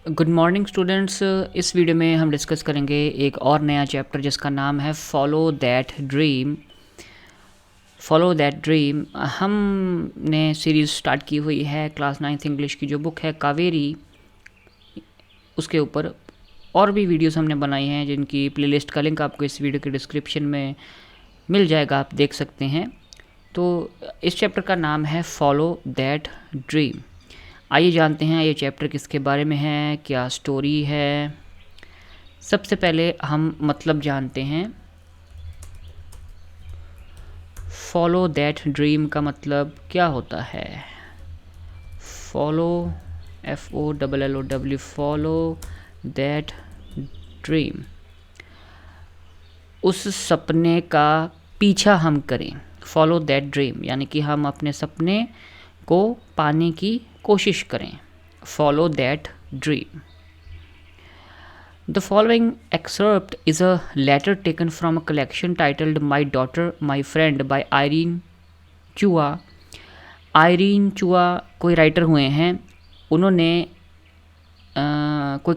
Good morning students. इस video में हम डिस्कस करेंगे एक और नया चैप्टर जिसका नाम है follow that dream. Follow that dream हमने सीरीज़ स्टार्ट की हुई है क्लास 9th इंग्लिश की जो बुक है कावेरी, उसके ऊपर और भी वीडियोस हमने बनाई हैं जिनकी प्लेलिस्ट का लिंक आपको इस वीडियो के डिस्क्रिप्शन में मिल जाएगा, आप देख सकते हैं। तो इस चैप्टर का नाम है फॉलो दैट ड्रीम। आइए जानते हैं ये चैप्टर किसके बारे में है, क्या स्टोरी है। सबसे पहले हम मतलब जानते हैं। फॉलो दैट ड्रीम का मतलब क्या होता है। Follow, FOLLOW, follow that dream, उस सपने का पीछा हम करें। फॉलो दैट ड्रीम यानी कि हम अपने सपने को पाने की कोशिश करें। Follow that dream. The following excerpt is a letter taken from a collection titled My Daughter, My Friend by Irene Chua। Irene चुआ कोई राइटर हुए हैं, उन्होंने कोई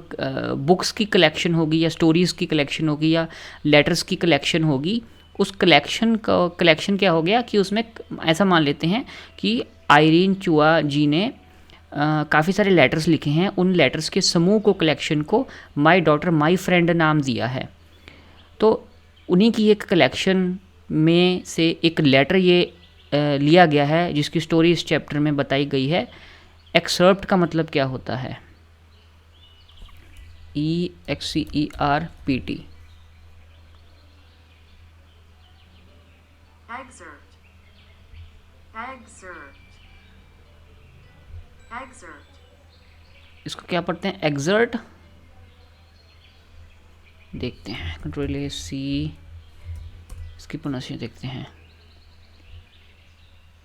बुक्स की कलेक्शन होगी या स्टोरीज़ की कलेक्शन होगी या लेटर्स की कलेक्शन होगी। उस कलेक्शन क्या हो गया कि उसमें ऐसा मान लेते हैं कि आयरीन चुआ जी ने काफ़ी सारे लेटर्स लिखे हैं। उन लेटर्स के समूह को, कलेक्शन को माई डॉटर माई फ्रेंड नाम दिया है। तो उन्हीं की एक कलेक्शन में से एक लेटर ये लिया गया है जिसकी स्टोरी इस चैप्टर में बताई गई है। एक्सर्प्ट का मतलब क्या होता है? EXCERPT। Excerpt. Excerpt. Excerpt. इसको क्या पढ़ते हैं? एक्सर्ट। देखते हैं, Ctrl+C, इसकी प्रोनाउंसिएशन देखते हैं।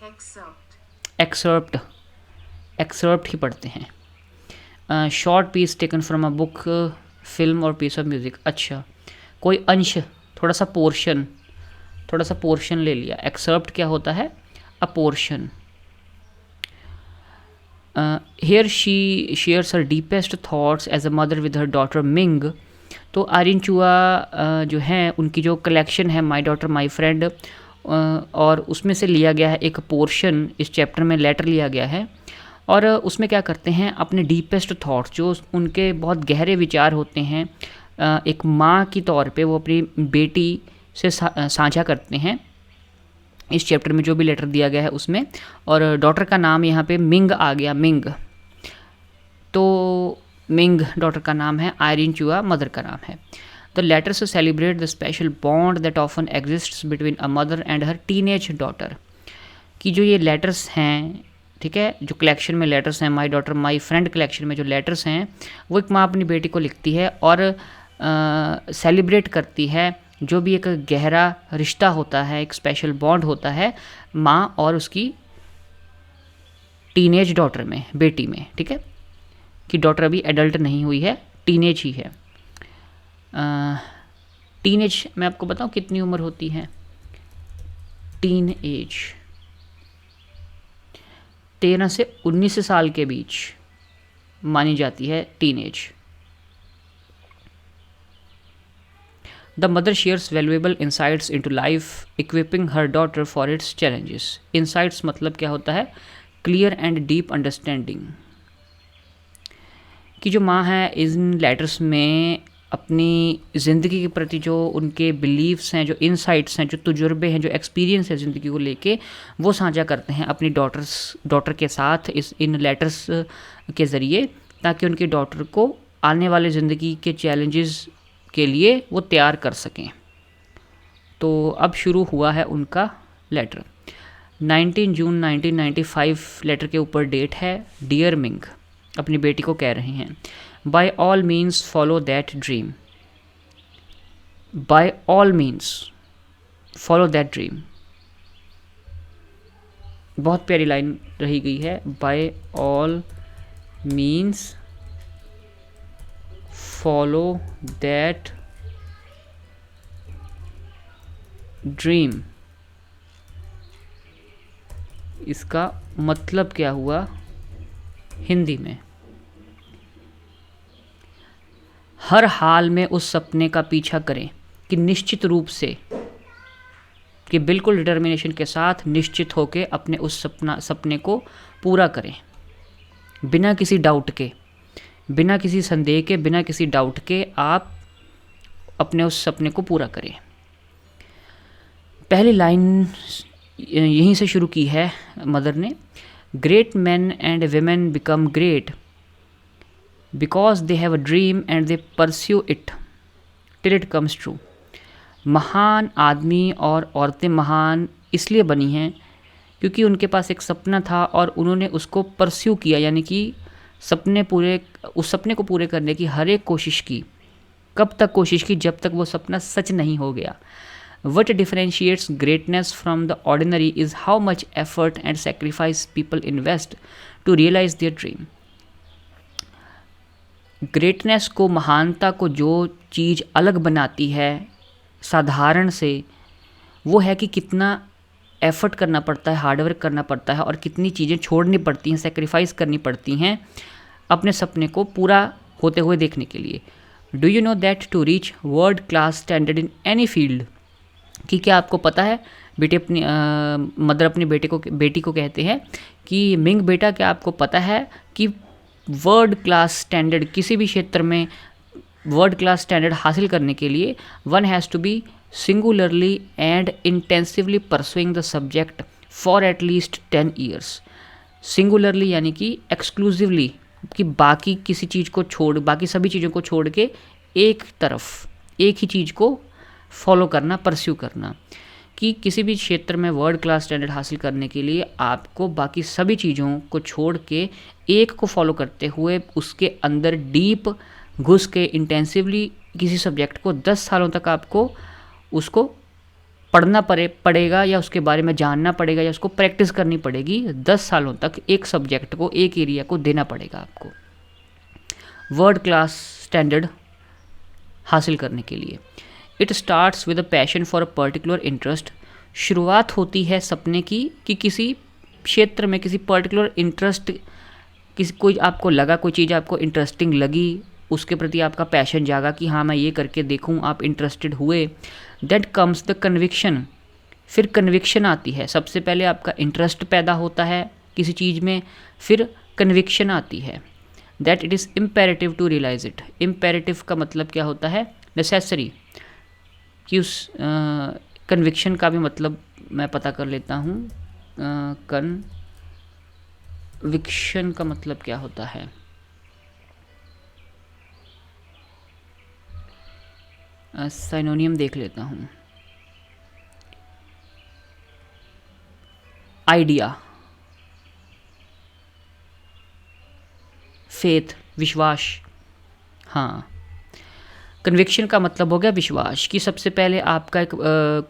Excerpt. एक्सर्प्ट, एक्सर्प्ट ही पढ़ते हैं। Short piece taken from a book, film और पीस ऑफ म्यूज़िक। अच्छा, कोई अंश, थोड़ा सा पोर्शन ले लिया। एक्सर्प्ट क्या होता है? A portion. Here she shares her deepest thoughts as a mother with her daughter Ming. तो आयरीन चुआ जो हैं, उनकी जो कलेक्शन है माई डॉटर माई फ्रेंड, और उसमें से लिया गया है एक पोर्शन, इस चैप्टर में लेटर लिया गया है। और उसमें क्या करते हैं, अपने डीपेस्ट थॉट्स, जो उनके बहुत गहरे विचार होते हैं, एक माँ की तौर पे वो अपनी बेटी से साझा करते हैं इस चैप्टर में जो भी लेटर दिया गया है उसमें। और डॉटर का नाम यहाँ पे मिंग आ गया, मिंग। तो मिंग डॉटर का नाम है, आयरीन चुआ मदर का नाम है। The letters celebrate the special bond that often exists between a mother and her teenage daughter. कि जो ये लेटर्स हैं, ठीक है, जो कलेक्शन में लेटर्स हैं, my daughter my friend collection में जो लेटर्स हैं, वो एक माँ अपनी बेटी को लिखती है और सेलिब्रेट करती है जो भी एक गहरा रिश्ता होता है, एक स्पेशल बॉन्ड होता है माँ और उसकी टीनेज डॉटर में, बेटी में। ठीक है, कि डॉटर अभी एडल्ट नहीं हुई है, टीनेज ही है। टीनेज मैं आपको बताऊं कितनी उम्र होती है? टीन एज 13 से 19 साल के बीच मानी जाती है teenage. The mother shares valuable insights into life, equipping her daughter for its challenges. Insights मतलब क्या होता है? Clear and deep understanding. कि जो माँ है इन लेटर्स में अपनी ज़िंदगी के प्रति जो उनके बिलीव्स हैं, जो इनसाइट्स हैं, जो तजुर्बे हैं, जो एक्सपीरियंस है ज़िंदगी को लेके, वो साझा करते हैं अपनी डॉटर के साथ इन लेटर्स के ज़रिए, ताकि उनकी डॉटर को आने वाले ज़िंदगी के चैलेंजेस के लिए वो तैयार कर सकें। तो अब शुरू हुआ है उनका लेटर। 19 जून 1995 लेटर के ऊपर डेट है। डियर मिंग, अपनी बेटी को कह रहे हैं, by all means follow that dream. By all means follow that dream, बहुत प्यारी लाइन रही गई है। By all means follow that dream. इसका मतलब क्या हुआ हिंदी में? हर हाल में उस सपने का पीछा करें, कि निश्चित रूप से, कि बिल्कुल डिटर्मिनेशन के साथ निश्चित होके अपने उस सपने को पूरा करें, बिना किसी डाउट के, बिना किसी संदेह के, बिना किसी डाउट के आप अपने उस सपने को पूरा करें। पहली लाइन यहीं से शुरू की है मदर ने, great man and women become great because they have a dream and they pursue it till it comes true. महान आदमी और औरतें महान इसलिए बनी हैं क्योंकि उनके पास एक सपना था और उन्होंने उसको परस्यू किया, यानी कि उस सपने को पूरे करने की हर एक कोशिश की। कब तक कोशिश की? जब तक वो सपना सच नहीं हो गया। What differentiates greatness from the ordinary is how much effort and sacrifice people invest to realize their dream. Greatness को, महानता को जो चीज़ अलग बनाती है साधारण से, वो है कि कितना एफर्ट करना पड़ता है, हार्डवर्क करना पड़ता है और कितनी चीज़ें छोड़नी पड़ती हैं, सेक्रीफाइस करनी पड़ती हैं अपने सपने को पूरा होते हुए देखने के लिए। Do you know that to reach world class standard in any field, कि क्या आपको पता है, मदर अपनी बेटी को कहते हैं कि मिंग बेटा, क्या आपको पता है कि वर्ल्ड क्लास स्टैंडर्ड, किसी भी क्षेत्र में वर्ल्ड क्लास स्टैंडर्ड हासिल करने के लिए one has to be singularly and intensively pursuing the subject for at least 10 years. Singularly यानी कि एक्सक्लूसिवली, कि बाकी किसी चीज़ को छोड़, बाकी सभी चीज़ों को छोड़ के एक तरफ एक ही चीज़ को फॉलो करना, परस्यू करना। कि किसी भी क्षेत्र में वर्ल्ड क्लास स्टैंडर्ड हासिल करने के लिए आपको बाकी सभी चीज़ों को छोड़ के एक को फॉलो करते हुए उसके अंदर डीप घुस के इंटेंसिवली किसी सब्जेक्ट को 10 सालों तक आपको उसको पढ़ना पड़ेगा या उसके बारे में जानना पड़ेगा या उसको प्रैक्टिस करनी पड़ेगी। 10 सालों तक एक सब्जेक्ट को, एक एरिया को देना पड़ेगा आपको वर्ल्ड क्लास स्टैंडर्ड हासिल करने के लिए। It starts with a passion for a particular interest. शुरुआत होती है सपने की कि किसी क्षेत्र में, किसी पर्टिकुलर इंटरेस्ट, कोई आपको लगा, कोई चीज़ आपको इंटरेस्टिंग लगी, उसके प्रति आपका पैशन जागा कि हाँ मैं ये करके देखूँ, आप इंटरेस्टेड हुए। That comes the conviction. फिर कन्विक्शन आती है। सबसे पहले आपका इंटरेस्ट पैदा होता है किसी चीज़ में, फिर कन्विक्शन आती है। That it is imperative to realise it. Imperative का मतलब क्या होता है? नेसेसरी। कि उस कन्विक्शन का भी मतलब मैं पता कर लेता हूँ। कन्विक्शन का मतलब क्या होता है? साइनोनियम देख लेता हूँ। आइडिया, फेथ, विश्वास। हाँ, कन्विक्शन का मतलब हो गया विश्वास, कि सबसे पहले आपका एक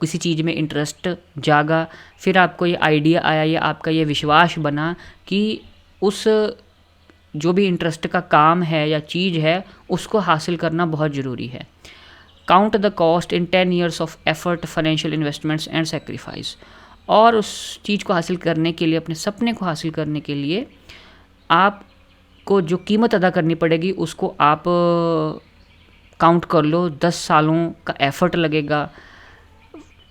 किसी चीज़ में इंटरेस्ट जागा, फिर आपको ये आइडिया आया, या आपका ये विश्वास बना कि उस जो भी इंटरेस्ट का काम है या चीज़ है उसको हासिल करना बहुत ज़रूरी है। Count the cost in 10 years of effort, financial investments and sacrifice. और उस चीज़ को हासिल करने के लिए, अपने सपने को हासिल करने के लिए आपको जो कीमत अदा करनी पड़ेगी उसको आप काउंट कर लो। 10 सालों का एफर्ट लगेगा,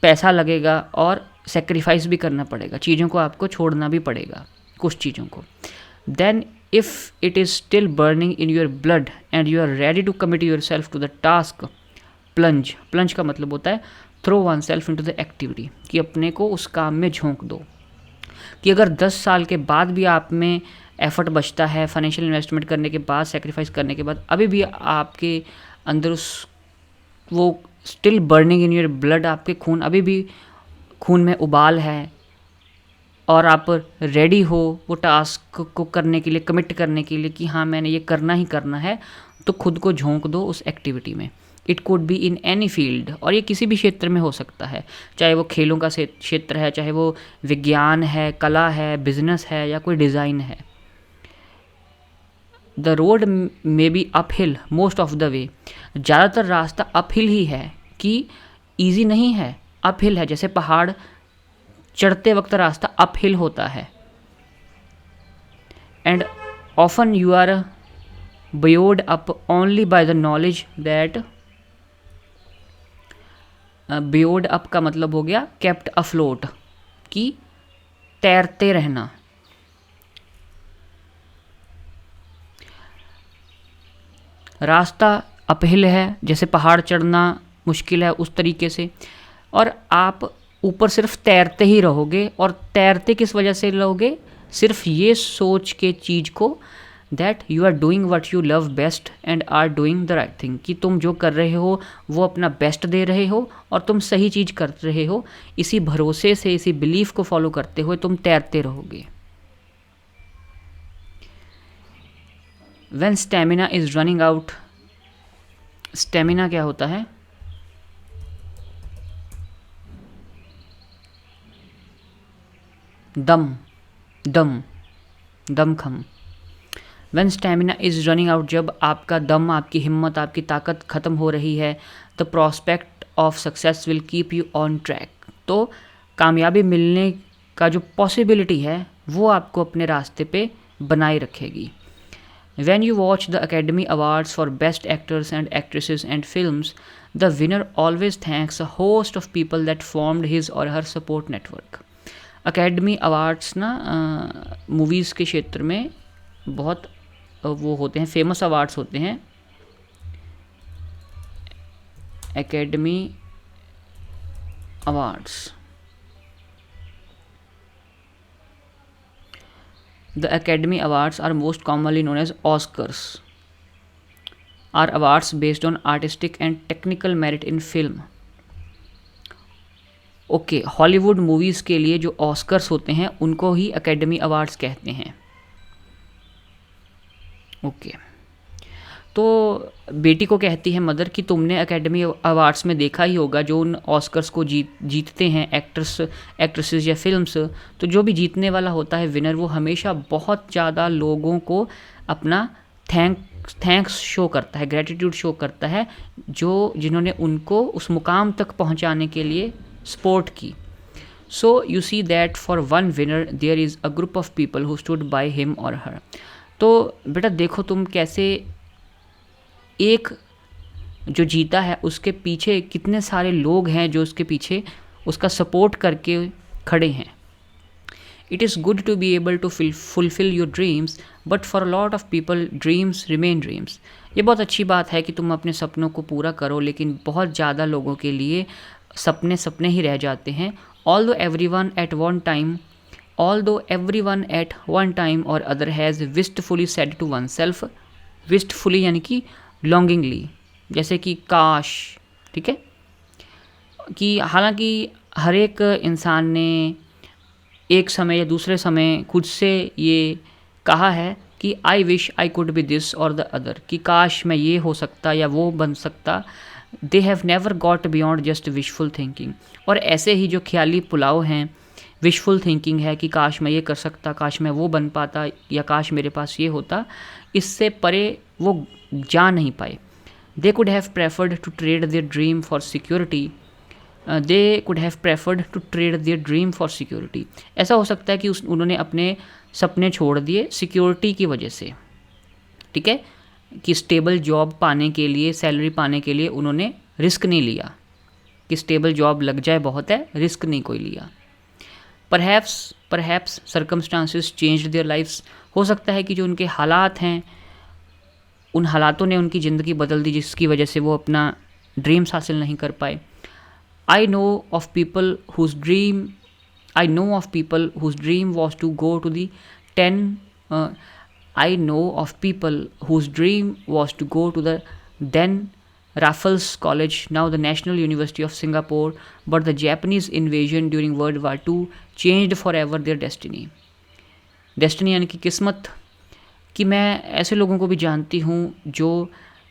पैसा लगेगा और सेक्रीफाइस भी करना पड़ेगा, चीज़ों को आपको छोड़ना भी पड़ेगा, कुछ चीज़ों को। Then if it is still burning in your blood and you are ready to commit your self to the task, plunge. Plunge का मतलब होता है throw one self into the activity, कि अपने को उस काम में झोंक दो। कि अगर 10 साल के बाद भी आप में एफर्ट बचता है, फाइनेंशियल इन्वेस्टमेंट करने के बाद, सेक्रीफाइस करने के बाद, अभी भी आपके अंदर वो still burning in your blood, आपके अभी भी खून में उबाल है और आप रेडी हो वो टास्क को करने के लिए, कमिट करने के लिए कि हाँ मैंने ये करना ही करना है, तो खुद को झोंक दो उस एक्टिविटी में। It could be in any field, और ये किसी भी क्षेत्र में हो सकता है, चाहे वो खेलों का क्षेत्र है, चाहे वो विज्ञान है, कला है, बिजनेस है या कोई डिज़ाइन है। The road may be uphill most of the way. ज़्यादातर रास्ता अपहिल ही है, कि ईजी नहीं है, अपहिल है। जैसे पहाड़ चढ़ते वक्त रास्ता अपहिल होता है। And often you are buoyed up only by the knowledge that buoyed up का मतलब हो गया kept afloat, कि तैरते रहना। रास्ता अपहिल है, जैसे पहाड़ चढ़ना मुश्किल है उस तरीके से, और आप ऊपर सिर्फ तैरते ही रहोगे। और तैरते किस वजह से रहोगे? सिर्फ ये सोच के चीज़ को that you are doing what you love best and are doing the right thing, कि तुम जो कर रहे हो वो अपना बेस्ट दे रहे हो और तुम सही चीज़ कर रहे हो। इसी भरोसे से, इसी बिलीफ को फॉलो करते हुए तुम तैरते रहोगे। When stamina is running out, stamina क्या होता है? दम, दम, दमखम। When stamina is running out, जब आपका दम, आपकी हिम्मत, आपकी ताकत ख़त्म हो रही है, the prospect of success will keep you on track. तो कामयाबी मिलने का जो पॉसिबिलिटी है वो आपको अपने रास्ते पे बनाए रखेगी। When you watch the Academy Awards for Best Actors and Actresses and Films, the winner always thanks a host of people that formed his or her support network. Academy Awards ना movies के क्षेत्र में बहुत वो होते हैं, famous awards होते हैं। Academy Awards, the Academy Awards are most commonly known as Oscars, are awards based on artistic and technical merit in film. Okay, Hollywood movies के लिए जो ऑस्कर्स होते हैं उनको ही एकेडमी अवार्ड्स कहते हैं। ओके, तो बेटी को कहती है मदर कि तुमने एकेडमी अवार्ड्स में देखा ही होगा जो उन ऑस्कर्स को जीतते हैं एक्ट्रेसेस या फिल्म्स, तो जो भी जीतने वाला होता है विनर, वो हमेशा बहुत ज़्यादा लोगों को अपना थैंक्स शो करता है, ग्रेटिट्यूड शो करता है, जो जिन्होंने उनको उस मुकाम तक पहुंचाने के लिए सपोर्ट की। So you see that for one winner there is a group of people who stood by him और हर। तो बेटा देखो तुम कैसे एक जो जीता है उसके पीछे कितने सारे लोग हैं जो उसके पीछे उसका सपोर्ट करके खड़े हैं। It is good to be able to fulfil your dreams, but for a lot of people dreams remain dreams. ये बहुत अच्छी बात है कि तुम अपने सपनों को पूरा करो, लेकिन बहुत ज़्यादा लोगों के लिए सपने सपने ही रह जाते हैं। Although everyone at one time or other has wistfully said to oneself, wistfully यानी कि लॉन्गिंगली, जैसे कि काश, ठीक है, कि हालांकि हर एक इंसान ने एक समय या दूसरे समय खुद से ये कहा है कि I wish I could be this और द अदर, कि काश मैं ये हो सकता या वो बन सकता। They have never got beyond just wishful thinking. और ऐसे ही जो ख्याली पुलाव हैं, विशफुल थिंकिंग है कि काश मैं ये कर सकता, काश मैं वो बन पाता, या काश मेरे पास ये होता, इससे परे वो जा नहीं पाए। They could have preferred to trade their dream for security, ऐसा हो सकता है कि उन्होंने अपने सपने छोड़ दिए सिक्योरिटी की वजह से, ठीक है, कि स्टेबल जॉब पाने के लिए, सैलरी पाने के लिए उन्होंने रिस्क नहीं लिया कि स्टेबल जॉब लग जाए, बहुत है, रिस्क नहीं कोई लिया। Perhaps circumstances changed their lives, हो सकता है कि जो उनके हालात हैं उन हालातों ने उनकी ज़िंदगी बदल दी जिसकी वजह से वो अपना ड्रीम्स हासिल नहीं कर पाए। I know of people whose dream was to go to the 10 I know of people whose dream was to go to the then Raffles College, now the National University of Singapore, but the Japanese invasion during World War II changed forever their destiny यानी कि किस्मत। कि मैं ऐसे लोगों को भी जानती हूँ जो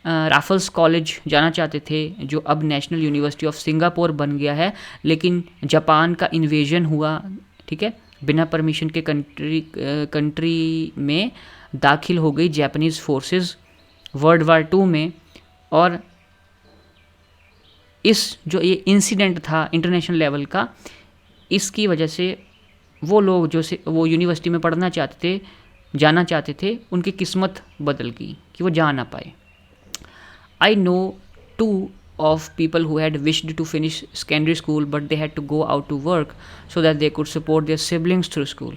राफल्स कॉलेज जाना चाहते थे, जो अब नेशनल यूनिवर्सिटी ऑफ सिंगापुर बन गया है, लेकिन जापान का इन्वेजन हुआ, ठीक है, बिना परमिशन के कंट्री में दाखिल हो गई जापानीज़ फोर्सेस वर्ल्ड वार 2 में। और इस जो ये इंसिडेंट था इंटरनेशनल लेवल का, इसकी वजह से वो लोग जो वो यूनिवर्सिटी में पढ़ना चाहते थे जाना चाहते थे उनकी किस्मत बदल गई कि वो जा ना पाए। I know two of people who had wished to finish secondary school but they had to go out to work so that they could support their siblings through school।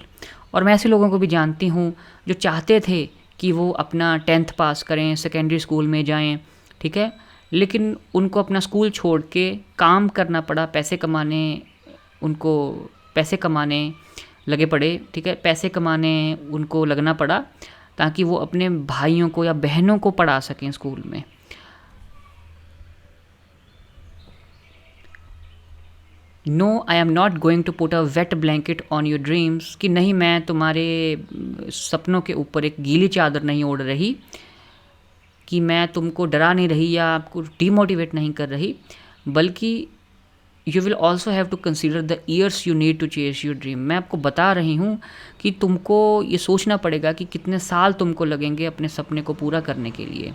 और मैं ऐसे लोगों को भी जानती हूँ जो चाहते थे कि वो अपना 10th पास करें, सेकेंडरी स्कूल में जाएं, ठीक है, लेकिन उनको अपना स्कूल छोड़ के काम करना पड़ा, पैसे कमाने, उनको पैसे कमाने लगे पड़े, ठीक है, पैसे कमाने उनको लगना पड़ा ताकि वो अपने भाइयों को या बहनों को पढ़ा सकें स्कूल में। No I am not going to put a wet blanket on your dreams, कि नहीं मैं तुम्हारे सपनों के ऊपर एक गीली चादर नहीं ओढ़ रही, कि मैं तुमको डरा नहीं रही या आपको डीमोटिवेट नहीं कर रही, बल्कि you will also have to consider the years you need to chase your dream. मैं आपको बता रही हूँ कि तुमको ये सोचना पड़ेगा कि कितने साल तुमको लगेंगे अपने सपने को पूरा करने के लिए।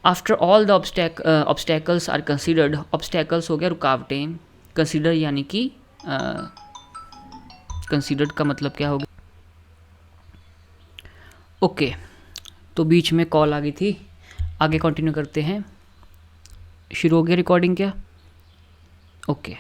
After all the obstacles are considered, obstacles हो गया रुकावटें, कंसिडर यानी कि कंसिडर्ड का मतलब क्या होगा, ओके तो बीच में कॉल आ गई थी, आगे कंटिन्यू करते हैं। शुरू हो गया रिकॉर्डिंग क्या? ओके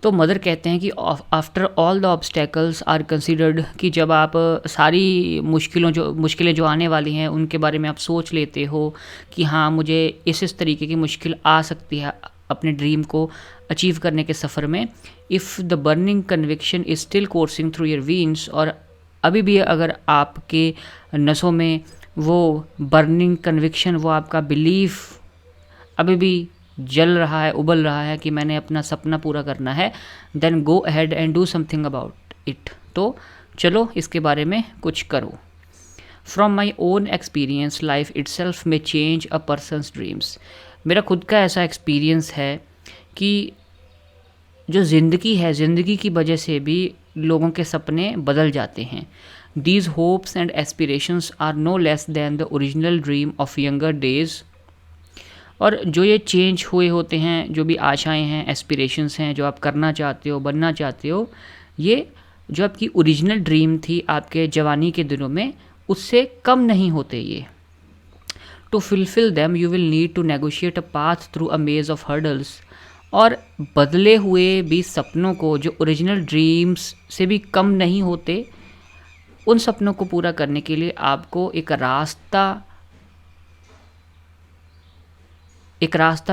तो मदर कहते हैं कि after all the obstacles are considered, कि जब आप सारी मुश्किलें जो आने वाली हैं उनके बारे में आप सोच लेते हो कि हाँ मुझे इस तरीके की मुश्किल आ सकती है अपने ड्रीम को अचीव करने के सफ़र में। If the burning conviction is still coursing through your veins, और अभी भी अगर आपके नसों में वो बर्निंग कन्विक्शन, वो आपका बिलीफ अभी भी जल रहा है, उबल रहा है कि मैंने अपना सपना पूरा करना है, then go ahead and do something about it, तो चलो इसके बारे में कुछ करो। From my own experience life itself में चेंज अ पर्सनस ड्रीम्स, मेरा खुद का ऐसा एक्सपीरियंस है कि जो ज़िंदगी है, ज़िंदगी की वजह से भी लोगों के सपने बदल जाते हैं। These hopes and aspirations are no less than the original dream of younger days, और जो ये चेंज हुए होते हैं, जो भी आशाएं हैं, एस्पिरेशंस हैं, जो आप करना चाहते हो, बनना चाहते हो, ये जो आपकी ओरिजिनल ड्रीम थी आपके जवानी के दिनों में, उससे कम नहीं होते ये। To fulfil them you will need to negotiate a path through a maze of hurdles, और बदले हुए भी सपनों को जो ओरिजिनल ड्रीम्स से भी कम नहीं होते, उन सपनों को पूरा करने के लिए आपको एक रास्ता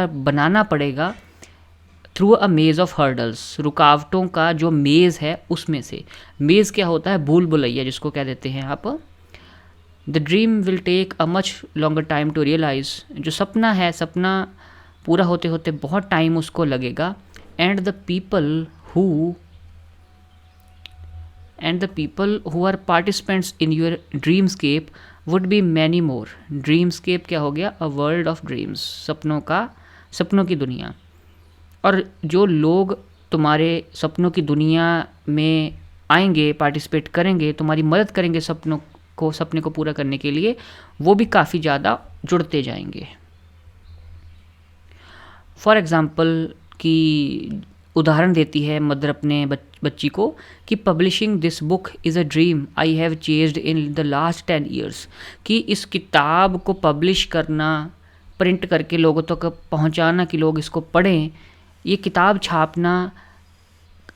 बनाना पड़ेगा थ्रू अ मेज़ ऑफ हर्डल्स, रुकावटों का जो मेज़ है उसमें से। मेज़ क्या होता है? भूल भुलैया जिसको कह देते हैं आप। The dream will take a much longer time to realise, जो सपना है, सपना पूरा होते होते बहुत टाइम उसको लगेगा। And the people who are participants in your dreamscape would be many more. Dreamscape क्या हो गया? अ वर्ल्ड ऑफ ड्रीम्स, सपनों की दुनिया। और जो लोग तुम्हारे सपनों की दुनिया में आएंगे, पार्टिसिपेट करेंगे, तुम्हारी मदद करेंगे सपने को पूरा करने के लिए, वो भी काफ़ी ज़्यादा जुड़ते जाएंगे। फॉर एग्ज़ाम्पल की उदाहरण देती है मदर अपने बच्ची को कि publishing this book is a dream I have chased in the last 10 years, कि इस किताब को पब्लिश करना, प्रिंट करके लोगों तक पहुंचाना कि लोग इसको पढ़ें, ये किताब छापना,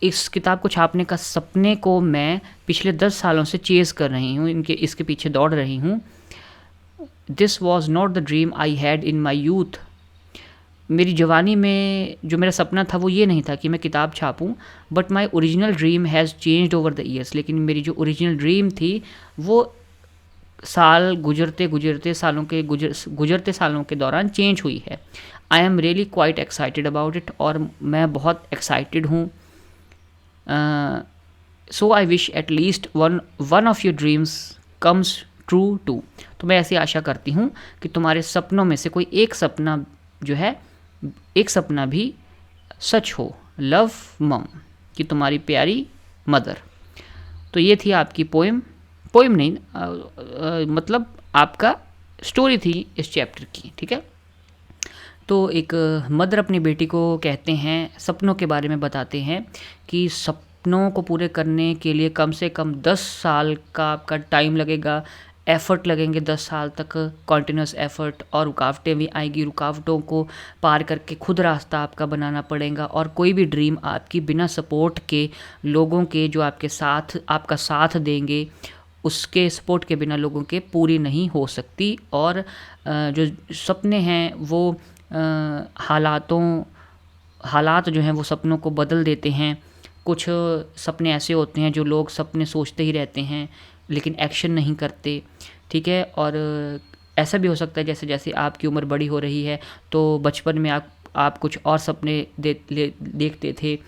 इस किताब को छापने का सपने को मैं पिछले 10 सालों से चेज़ कर रही हूँ, इसके पीछे दौड़ रही हूँ। This was not the dream I had in my youth, मेरी जवानी में जो मेरा सपना था वो ये नहीं था कि मैं किताब छापूं, but my original dream has changed over the years, लेकिन मेरी जो ओरिजिनल ड्रीम थी वो साल गुजरते सालों के दौरान चेंज हुई है। I am really quite excited about it, और मैं बहुत एक्साइटेड हूँ। So I wish at least one of your dreams comes true too, तो मैं ऐसी आशा करती हूँ कि तुम्हारे सपनों में से कोई एक सपना जो है, एक सपना भी सच हो। लव मम, कि तुम्हारी प्यारी मदर। तो ये थी आपकी पोएम नहीं मतलब आपका स्टोरी थी इस चैप्टर की, ठीक है। तो एक मदर अपनी बेटी को कहते हैं, सपनों के बारे में बताते हैं कि सपनों को पूरे करने के लिए कम से कम 10 साल का आपका टाइम लगेगा, एफ़र्ट लगेंगे 10 साल तक, कॉन्टिन्यूस एफ़र्ट, और रुकावटें भी आएगी, रुकावटों को पार करके खुद रास्ता आपका बनाना पड़ेगा। और कोई भी ड्रीम आपकी बिना सपोर्ट के, लोगों के जो आपके साथ आपका साथ देंगे, उसके सपोर्ट के बिना लोगों के पूरी नहीं हो सकती। और जो सपने हैं वो हालात जो हैं वो सपनों को बदल देते हैं। कुछ सपने ऐसे होते हैं जो लोग सपने सोचते ही रहते हैं लेकिन एक्शन नहीं करते, ठीक है। और ऐसा भी हो सकता है जैसे जैसे आपकी उम्र बड़ी हो रही है तो बचपन में आप कुछ और सपने देखते थे,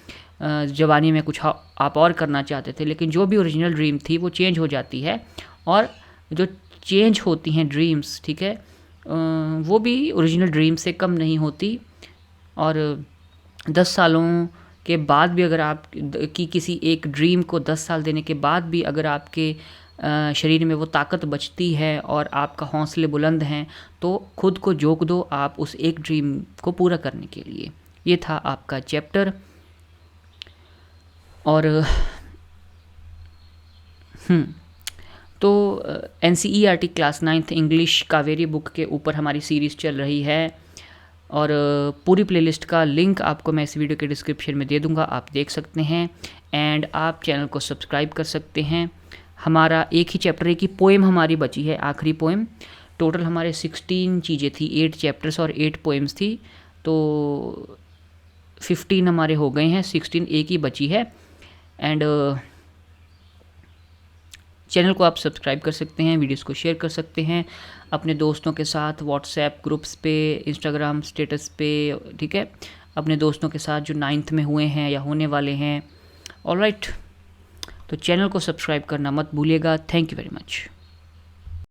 जवानी में कुछ आप और करना चाहते थे, लेकिन जो भी ओरिजिनल ड्रीम थी वो चेंज हो जाती है। और जो चेंज होती हैं ड्रीम्स, ठीक है, वो भी ओरिजिनल ड्रीम से कम नहीं होती। और 10 सालों के बाद भी अगर आप की किसी एक ड्रीम को 10 साल देने के बाद भी अगर आपके शरीर में वो ताकत बचती है और आपका हौसले बुलंद हैं, तो खुद को झोंक दो आप उस एक ड्रीम को पूरा करने के लिए। ये था आपका चैप्टर। और तो NCERT class 9th English Kaveri book के ऊपर हमारी सीरीज़ चल रही है, और पूरी प्लेलिस्ट का लिंक आपको मैं इस वीडियो के डिस्क्रिप्शन में दे दूंगा, आप देख सकते हैं। एंड आप चैनल को सब्सक्राइब कर सकते हैं। हमारा एक ही चैप्टर, एक ही पोएम हमारी बची है, आखिरी पोएम। टोटल हमारे 16 चीज़ें थी, 8 चैप्टर्स और 8 पोएम्स थी, तो 15 हमारे हो गए हैं, 16 एक ही बची है। एंड चैनल को आप सब्सक्राइब कर सकते हैं, वीडियोस को शेयर कर सकते हैं अपने दोस्तों के साथ, व्हाट्सएप ग्रुप्स पे, इंस्टाग्राम स्टेटस पे, ठीक है, अपने दोस्तों के साथ जो 9th में हुए हैं या होने वाले हैं। ऑलराइट, तो चैनल को सब्सक्राइब करना मत भूलिएगा। Thank you very much.